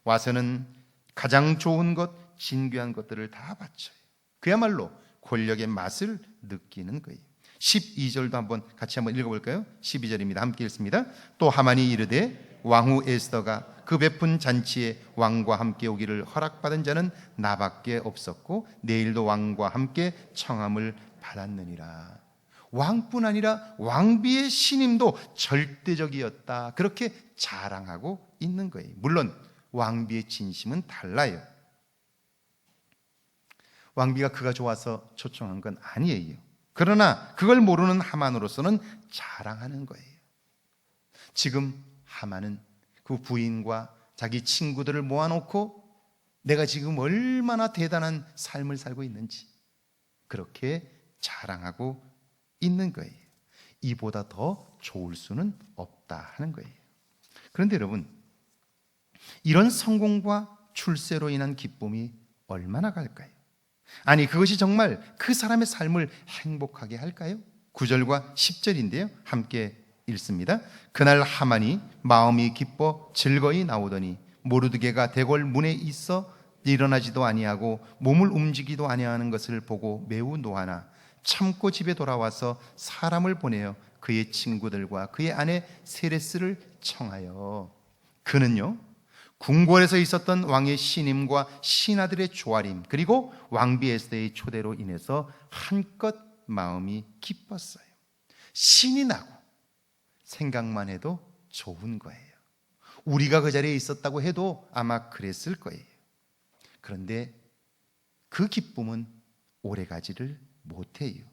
와서는 가장 좋은 것, 진귀한 것들을 다 바쳐요. 그야말로 권력의 맛을 느끼는 거예요. 12절도 같이 한번 읽어볼까요? 12절입니다. 함께 읽습니다. 또 하만이 이르되 왕후 에스더가 그 베푼 잔치에 왕과 함께 오기를 허락받은 자는 나밖에 없었고 내일도 왕과 함께 청함을 받았느니라. 왕뿐 아니라 왕비의 신임도 절대적이었다, 그렇게 자랑하고 있는 거예요. 물론 왕비의 진심은 달라요. 왕비가 그가 좋아서 초청한 건 아니에요. 그러나 그걸 모르는 하만으로서는 자랑하는 거예요. 지금 하만은 그 부인과 자기 친구들을 모아놓고 내가 지금 얼마나 대단한 삶을 살고 있는지 그렇게 자랑하고 있는 거예요. 이보다 더 좋을 수는 없다 하는 거예요. 그런데 여러분, 이런 성공과 출세로 인한 기쁨이 얼마나 갈까요? 아니, 그것이 정말 그 사람의 삶을 행복하게 할까요? 9절과 10절인데요, 함께 읽습니다. 그날 하만이 마음이 기뻐 즐거이 나오더니 모르드게가 대궐 문에 있어 일어나지도 아니하고 몸을 움직이도 아니하는 것을 보고 매우 노하나 참고 집에 돌아와서 사람을 보내어 그의 친구들과 그의 아내 세레스를 청하여, 그는요 궁궐에서 있었던 왕의 신임과 신하들의 조아림 그리고 왕비 에스더의 초대로 인해서 한껏 마음이 기뻤어요. 신이 나고 생각만 해도 좋은 거예요. 우리가 그 자리에 있었다고 해도 아마 그랬을 거예요. 그런데 그 기쁨은 오래가지를 못해요.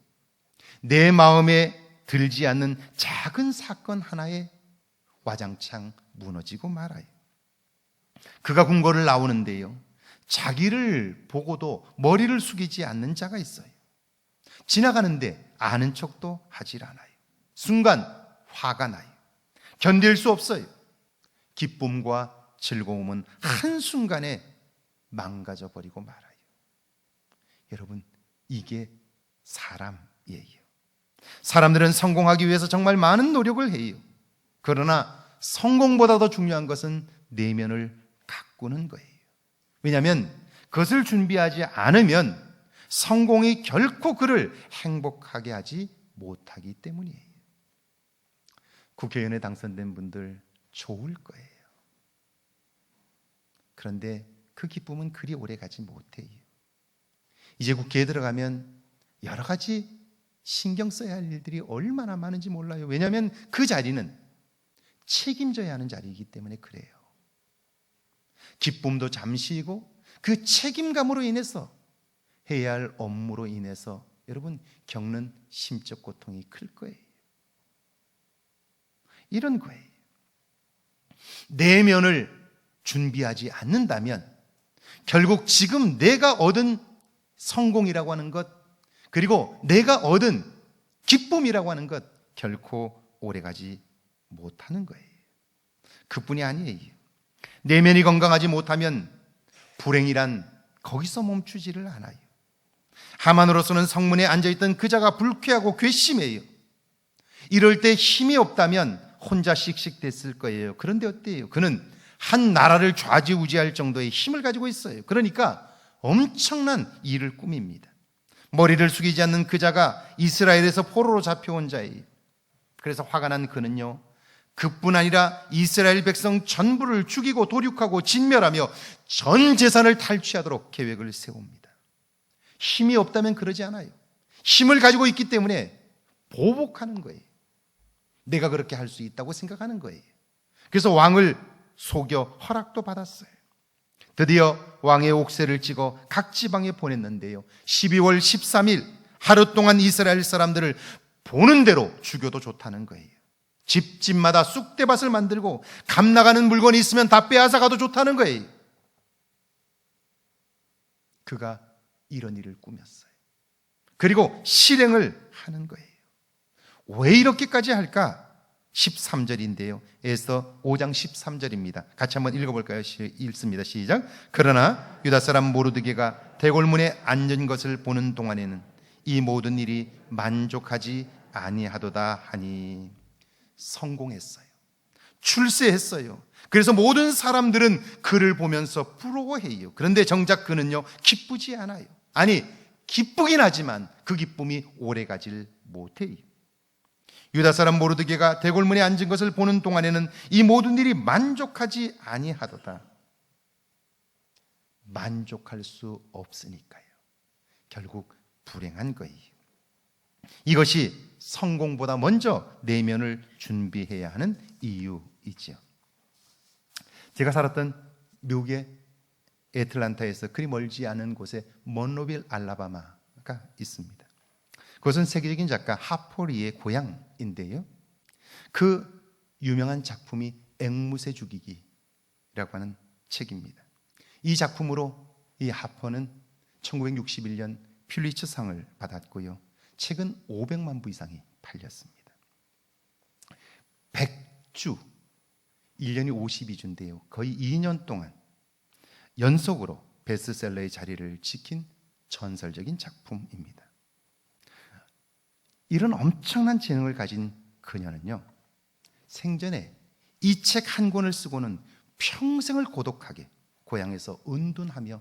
내 마음에 들지 않는 작은 사건 하나에 와장창 무너지고 말아요. 그가 궁궐을 나오는데요, 자기를 보고도 머리를 숙이지 않는 자가 있어요. 지나가는데 아는 척도 하질 않아요. 순간 화가 나요. 견딜 수 없어요. 기쁨과 즐거움은 한순간에 망가져 버리고 말아요. 여러분, 이게 사람이에요. 사람들은 성공하기 위해서 정말 많은 노력을 해요. 그러나 성공보다 더 중요한 것은 내면을 가꾸는 거예요. 왜냐하면 그것을 준비하지 않으면 성공이 결코 그를 행복하게 하지 못하기 때문이에요. 국회의원에 당선된 분들 좋을 거예요. 그런데 그 기쁨은 그리 오래 가지 못해요. 이제 국회에 들어가면 여러 가지 신경 써야 할 일들이 얼마나 많은지 몰라요. 왜냐하면 그 자리는 책임져야 하는 자리이기 때문에 그래요. 기쁨도 잠시이고 그 책임감으로 인해서 해야 할 업무로 인해서 여러분 겪는 심적 고통이 클 거예요. 이런 거예요. 내면을 준비하지 않는다면 결국 지금 내가 얻은 성공이라고 하는 것, 그리고 내가 얻은 기쁨이라고 하는 것 결코 오래가지 못하는 거예요. 그뿐이 아니에요. 내면이 건강하지 못하면 불행이란 거기서 멈추지를 않아요. 하만으로서는 성문에 앉아있던 그자가 불쾌하고 괘씸해요. 이럴 때 힘이 없다면 혼자 씩씩댔을 거예요. 그런데 어때요? 그는 한 나라를 좌지우지할 정도의 힘을 가지고 있어요. 그러니까 엄청난 일을 꾸밉니다. 머리를 숙이지 않는 그자가 이스라엘에서 포로로 잡혀온 자예요. 그래서 화가 난 그는요, 그뿐 아니라 이스라엘 백성 전부를 죽이고 도륙하고 진멸하며 전 재산을 탈취하도록 계획을 세웁니다. 힘이 없다면 그러지 않아요. 힘을 가지고 있기 때문에 보복하는 거예요. 내가 그렇게 할 수 있다고 생각하는 거예요. 그래서 왕을 속여 허락도 받았어요. 드디어 왕의 옥새를 찍어 각 지방에 보냈는데요, 12월 13일 하루 동안 이스라엘 사람들을 보는 대로 죽여도 좋다는 거예요. 집집마다 쑥대밭을 만들고 값 나가는 물건이 있으면 다 빼앗아가도 좋다는 거예요. 그가 이런 일을 꾸몄어요. 그리고 실행을 하는 거예요. 왜 이렇게까지 할까? 13절인데요. 에스더 5장 13절입니다. 같이 한번 읽어볼까요? 읽습니다. 시작. 그러나 유다 사람 모르드게가 대궐문에 앉은 것을 보는 동안에는 이 모든 일이 만족하지 아니하도다 하니. 성공했어요. 출세했어요. 그래서 모든 사람들은 그를 보면서 부러워해요. 그런데 정작 그는요, 기쁘지 않아요. 아니, 기쁘긴 하지만 그 기쁨이 오래가질 못해요. 유다 사람 모르드게가 대궐문에 앉은 것을 보는 동안에는 이 모든 일이 만족하지 아니하도다. 만족할 수 없으니까요. 결국 불행한 거예요. 이것이 성공보다 먼저 내면을 준비해야 하는 이유이죠. 제가 살았던 미국의 애틀란타에서 그리 멀지 않은 곳에 먼로빌 알라바마가 있습니다. 그것은 세계적인 작가 하포리의 고향인데요, 그 유명한 작품이 앵무새 죽이기라고 하는 책입니다. 이 작품으로 이 하퍼는 1961년 퓰리처상을 받았고요, 책은 500만 부 이상이 팔렸습니다. 100주, 1년이 52주인데요 거의 2년 동안 연속으로 베스트셀러의 자리를 지킨 전설적인 작품입니다. 이런 엄청난 재능을 가진 그녀는요, 생전에 이 책 한 권을 쓰고는 평생을 고독하게 고향에서 은둔하며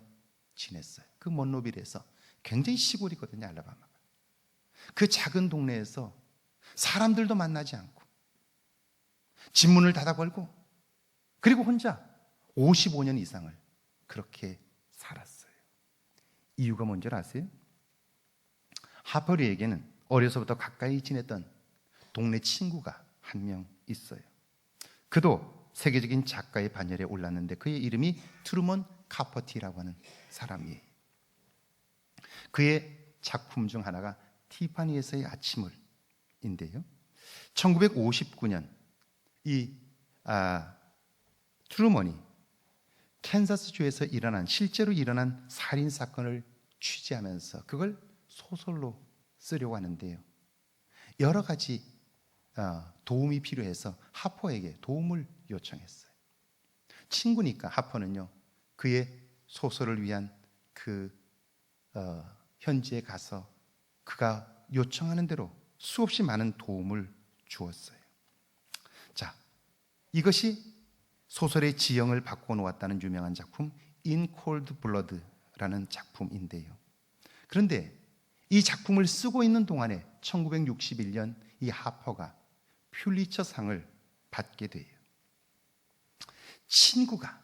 지냈어요. 그 먼로빌에서 굉장히 시골이거든요, 알라바마가. 그 작은 동네에서 사람들도 만나지 않고 집문을 닫아 걸고, 그리고 혼자 55년 이상을 그렇게 살았어요. 이유가 뭔지 아세요? 하퍼리에게는 어려서부터 가까이 지냈던 동네 친구가 한 명 있어요. 그도 세계적인 작가의 반열에 올랐는데 그의 이름이 트루먼 카퍼티라고 하는 사람이에요. 그의 작품 중 하나가 티파니에서의 아침을 인데요, 1959년 이 트루먼이 캔자스주에서 실제로 일어난 살인 사건을 취재하면서 그걸 소설로 쓰려고 하는데요, 여러 가지 도움이 필요해서 하퍼에게 도움을 요청했어요. 친구니까 하퍼는요, 그의 소설을 위한 그 현지에 가서 그가 요청하는 대로 수없이 많은 도움을 주었어요. 자, 이것이 소설의 지형을 바꿔놓았다는 유명한 작품 In Cold Blood라는 작품인데요, 그런데 이 작품을 쓰고 있는 동안에 1961년 이 하퍼가 퓰리처상을 받게 돼요. 친구가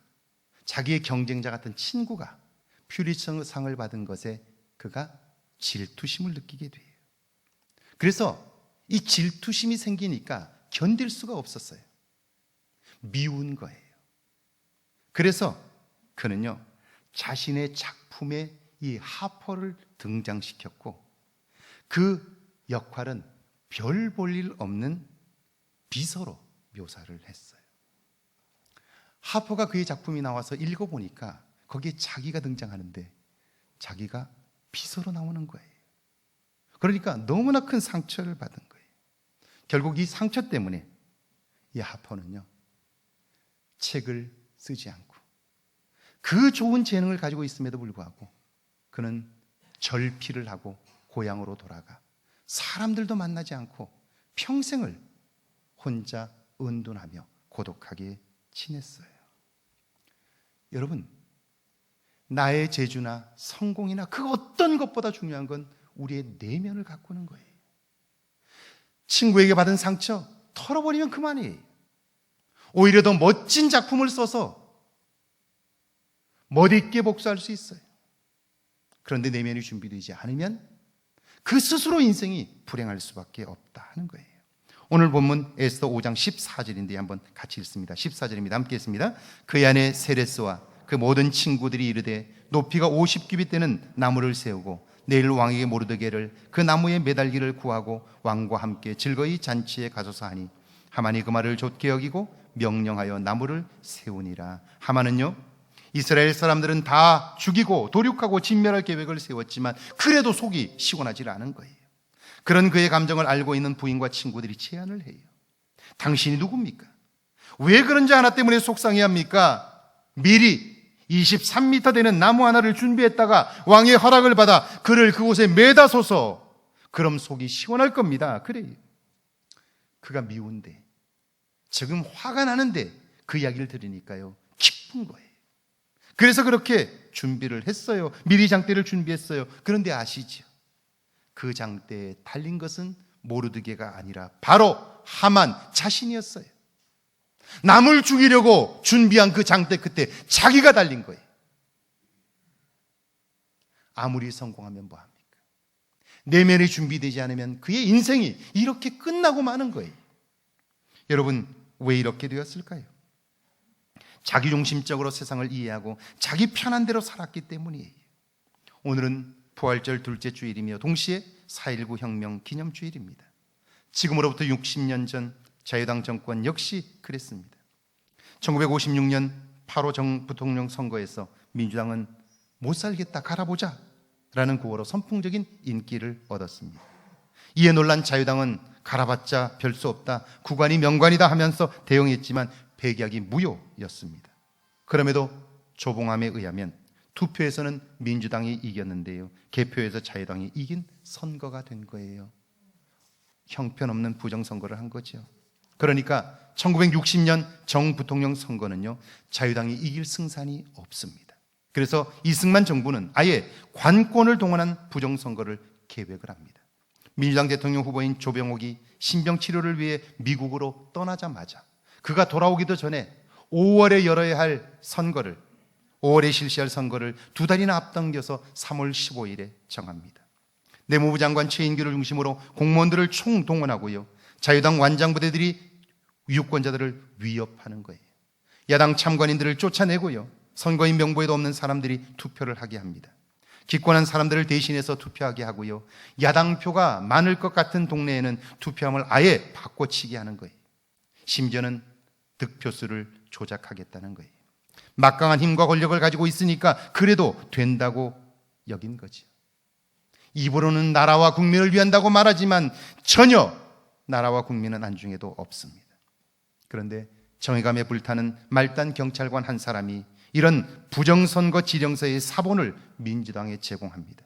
자기의 경쟁자 같은 친구가 퓰리처상을 받은 것에 그가 질투심을 느끼게 돼요. 그래서 이 질투심이 생기니까 견딜 수가 없었어요. 미운 거예요. 그래서 그는요, 자신의 작품에 이 하퍼를 등장시켰고, 그 역할은 별 볼 일 없는 비서로 묘사를 했어요. 하퍼가 그의 작품이 나와서 읽어보니까 거기에 자기가 등장하는데 자기가 비서로 나오는 거예요. 그러니까 너무나 큰 상처를 받은 거예요. 결국 이 상처 때문에 이 하퍼는요, 책을 쓰지 않고 그 좋은 재능을 가지고 있음에도 불구하고 그는 절필을 하고 고향으로 돌아가 사람들도 만나지 않고 평생을 혼자 은둔하며 고독하게 지냈어요. 여러분, 나의 재주나 성공이나 그 어떤 것보다 중요한 건 우리의 내면을 가꾸는 거예요. 친구에게 받은 상처 털어버리면 그만이에요. 오히려 더 멋진 작품을 써서 멋있게 복수할 수 있어요. 그런데 내면이 준비되지 않으면 그 스스로 인생이 불행할 수밖에 없다 하는 거예요. 오늘 본문 에스더 5장 14절인데 한번 같이 읽습니다. 14절입니다. 함께 읽습니다. 그의 아내 세레스와 그 모든 친구들이 이르되 높이가 50규빗 되는 나무를 세우고 내일 왕에게 모르드게를 그 나무에 매달기를 구하고 왕과 함께 즐거이 잔치에 가소서 하니 하만이 그 말을 좋게 여기고 명령하여 나무를 세우니라. 하만은요, 이스라엘 사람들은 다 죽이고 도륙하고 진멸할 계획을 세웠지만 그래도 속이 시원하지 않은 거예요. 그런 그의 감정을 알고 있는 부인과 친구들이 제안을 해요. 당신이 누굽니까? 왜 그런지 하나 때문에 속상해야 합니까? 미리 23m 되는 나무 하나를 준비했다가 왕의 허락을 받아 그를 그곳에 매다소서. 그럼 속이 시원할 겁니다. 그래요. 그가 미운데, 지금 화가 나는데 그 이야기를 들으니까요, 기쁜 거예요. 그래서 그렇게 준비를 했어요. 미리 장대를 준비했어요. 그런데 아시죠? 그 장대에 달린 것은 모르드게가 아니라 바로 하만 자신이었어요. 남을 죽이려고 준비한 그 장대 끝에 자기가 달린 거예요. 아무리 성공하면 뭐합니까? 내면이 준비되지 않으면 그의 인생이 이렇게 끝나고 마는 거예요. 여러분, 왜 이렇게 되었을까요? 자기중심적으로 세상을 이해하고 자기 편한 대로 살았기 때문이에요. 오늘은 부활절 둘째 주일이며 동시에 4.19 혁명 기념주일입니다. 지금으로부터 60년 전 자유당 정권 역시 그랬습니다. 1956년 8.5 정부통령 선거에서 민주당은 못 살겠다 갈아보자 라는 구호로 선풍적인 인기를 얻었습니다. 이에 놀란 자유당은 갈아봤자 별 수 없다, 구관이 명관이다 하면서 대응했지만 백약이 무효였습니다. 그럼에도 조봉암에 의하면 투표에서는 민주당이 이겼는데요, 개표에서 자유당이 이긴 선거가 된 거예요. 형편없는 부정선거를 한 거죠. 그러니까 1960년 정부통령 선거는요, 자유당이 이길 승산이 없습니다. 그래서 이승만 정부는 아예 관권을 동원한 부정선거를 계획을 합니다. 민주당 대통령 후보인 조병옥이 신병치료를 위해 미국으로 떠나자마자 그가 돌아오기도 전에 5월에 열어야 할 선거를, 5월에 실시할 선거를 2달이나 앞당겨서 3월 15일에 정합니다. 내무부 장관 최인규를 중심으로 공무원들을 총동원하고요, 자유당 완장부대들이 유권자들을 위협하는 거예요. 야당 참관인들을 쫓아내고요, 선거인 명부에도 없는 사람들이 투표를 하게 합니다. 기권한 사람들을 대신해서 투표하게 하고요, 야당표가 많을 것 같은 동네에는 투표함을 아예 바꿔치기 하는 거예요. 심지어는 득표수를 조작하겠다는 거예요. 막강한 힘과 권력을 가지고 있으니까 그래도 된다고 여긴 거죠. 입으로는 나라와 국민을 위한다고 말하지만 전혀 나라와 국민은 안중에도 없습니다. 그런데 정의감에 불타는 말단 경찰관 한 사람이 이런 부정선거 지령서의 사본을 민주당에 제공합니다.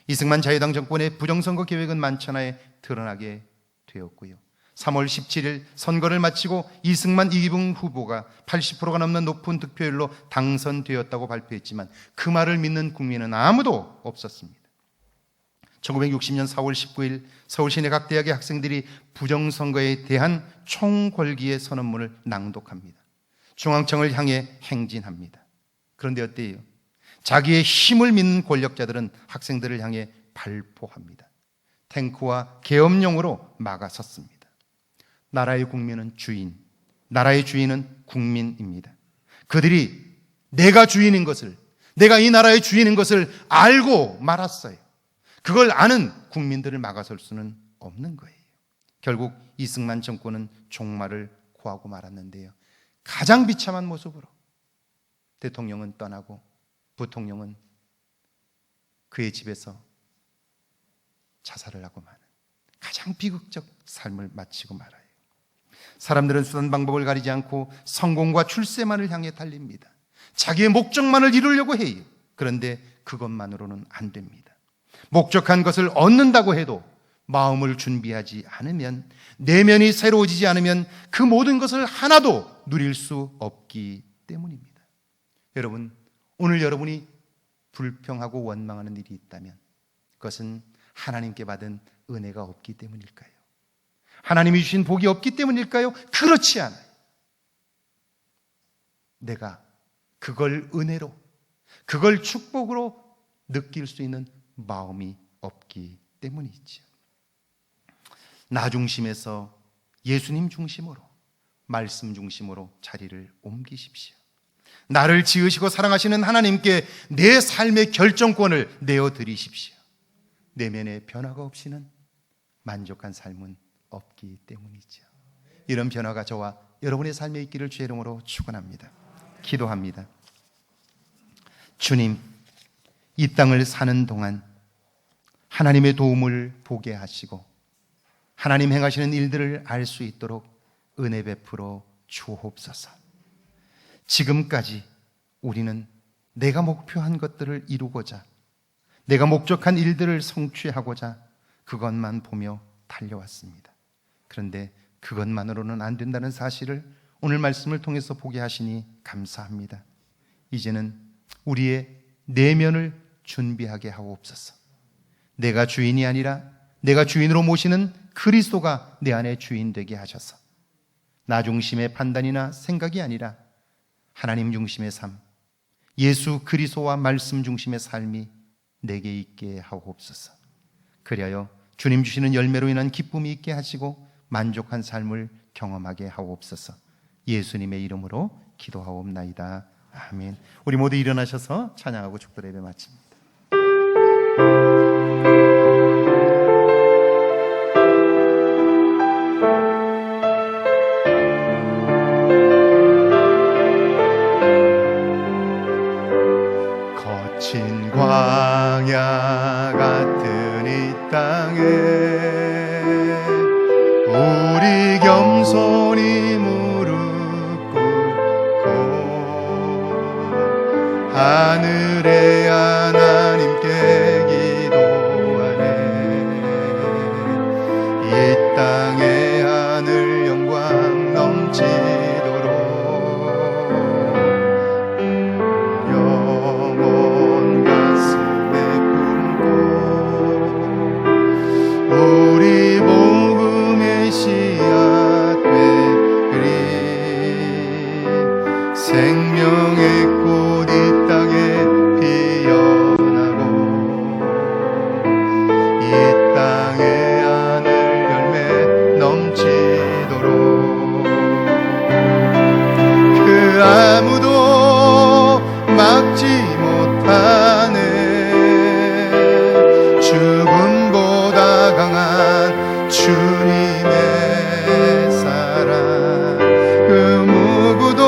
이승만 자유당 정권의 부정선거 계획은 만천하에 드러나게 되었고요, 3월 17일 선거를 마치고 이승만 이기붕 후보가 80%가 넘는 높은 득표율로 당선되었다고 발표했지만 그 말을 믿는 국민은 아무도 없었습니다. 1960년 4월 19일 서울 시내 각 대학의 학생들이 부정선거에 대한 총궐기의 선언문을 낭독합니다. 중앙청을 향해 행진합니다. 그런데 어때요? 자기의 힘을 믿는 권력자들은 학생들을 향해 발포합니다. 탱크와 계엄령으로 막아섰습니다. 나라의 국민은 주인, 나라의 주인은 국민입니다. 그들이 내가 주인인 것을, 내가 이 나라의 주인인 것을 알고 말았어요. 그걸 아는 국민들을 막아설 수는 없는 거예요. 결국 이승만 정권은 종말을 고하고 말았는데요. 가장 비참한 모습으로 대통령은 떠나고 부통령은 그의 집에서 자살을 하고 마는 가장 비극적 삶을 마치고 말아요. 사람들은 수단 방법을 가리지 않고 성공과 출세만을 향해 달립니다. 자기의 목적만을 이루려고 해요. 그런데 그것만으로는 안 됩니다. 목적한 것을 얻는다고 해도 마음을 준비하지 않으면, 내면이 새로워지지 않으면 그 모든 것을 하나도 누릴 수 없기 때문입니다. 여러분, 오늘 여러분이 불평하고 원망하는 일이 있다면 그것은 하나님께 받은 은혜가 없기 때문일까요? 하나님이 주신 복이 없기 때문일까요? 그렇지 않아요. 내가 그걸 은혜로, 그걸 축복으로 느낄 수 있는 마음이 없기 때문이죠. 나 중심에서 예수님 중심으로, 말씀 중심으로 자리를 옮기십시오. 나를 지으시고 사랑하시는 하나님께 내 삶의 결정권을 내어드리십시오. 내면의 변화가 없이는 만족한 삶은 없기 때문이죠. 이런 변화가 저와 여러분의 삶에 있기를 주의 이름으로 축원합니다. 기도합니다. 주님, 이 땅을 사는 동안 하나님의 도움을 보게 하시고 하나님 행하시는 일들을 알 수 있도록 은혜 베풀어 주옵소서. 지금까지 우리는 내가 목표한 것들을 이루고자, 내가 목적한 일들을 성취하고자 그것만 보며 달려왔습니다. 그런데 그것만으로는 안 된다는 사실을 오늘 말씀을 통해서 보게 하시니 감사합니다. 이제는 우리의 내면을 준비하게 하옵소서. 내가 주인이 아니라 내가 주인으로 모시는 그리스도가 내 안에 주인 되게 하셔서 나 중심의 판단이나 생각이 아니라 하나님 중심의 삶, 예수 그리스도와 말씀 중심의 삶이 내게 있게 하옵소서. 그리하여 주님 주시는 열매로 인한 기쁨이 있게 하시고 만족한 삶을 경험하게 하옵소서. 예수님의 이름으로 기도하옵나이다. 아멘. 우리 모두 일어나셔서 찬양하고 축도 예배 마칩니다. 거친 광야 같은 이 땅에 우리 겸손히 무릎 꿇고 하늘의 하나님께 기도하네. 이 땅의 하늘 영광 넘치도록 영원 가슴에 품고 우리 복음의 씨앗 되리. 생명의 꽃 이 땅에 피어나고 이 땅의 하늘 열매 넘치도록 그 아무도 막지 못하네. 죽음보다 강한 주님의 사랑 그 누구도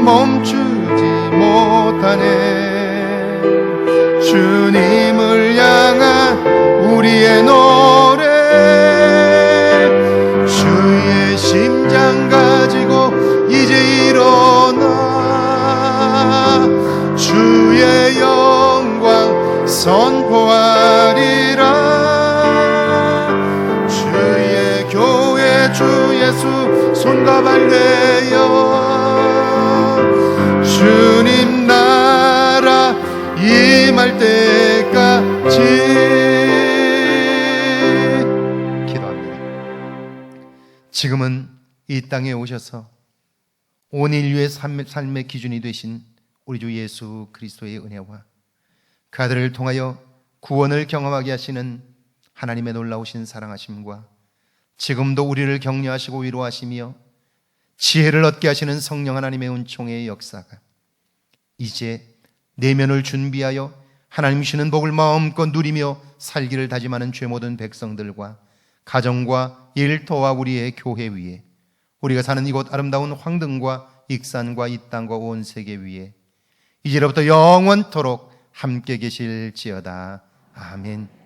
멈추지 못하네. 주님을 향한 우리의 노래, 주의 심장 가지고 이제 일어나 주의 영광 선포하리라. 주의 교회 주 예수 손과 발 내어 주님 나라 임할 때까지 기도합니다. 지금은 이 땅에 오셔서 온 인류의 삶의 기준이 되신 우리 주 예수 그리스도의 은혜와 그 아들을 통하여 구원을 경험하게 하시는 하나님의 놀라우신 사랑하심과 지금도 우리를 격려하시고 위로하시며 지혜를 얻게 하시는 성령 하나님의 은총의 역사가 이제 내면을 준비하여 하나님 주시는 복을 마음껏 누리며 살기를 다짐하는 죄 모든 백성들과 가정과 일터와 우리의 교회 위에, 우리가 사는 이곳 아름다운 황등과 익산과 이 땅과 온 세계 위에 이제로부터 영원토록 함께 계실지어다. 아멘.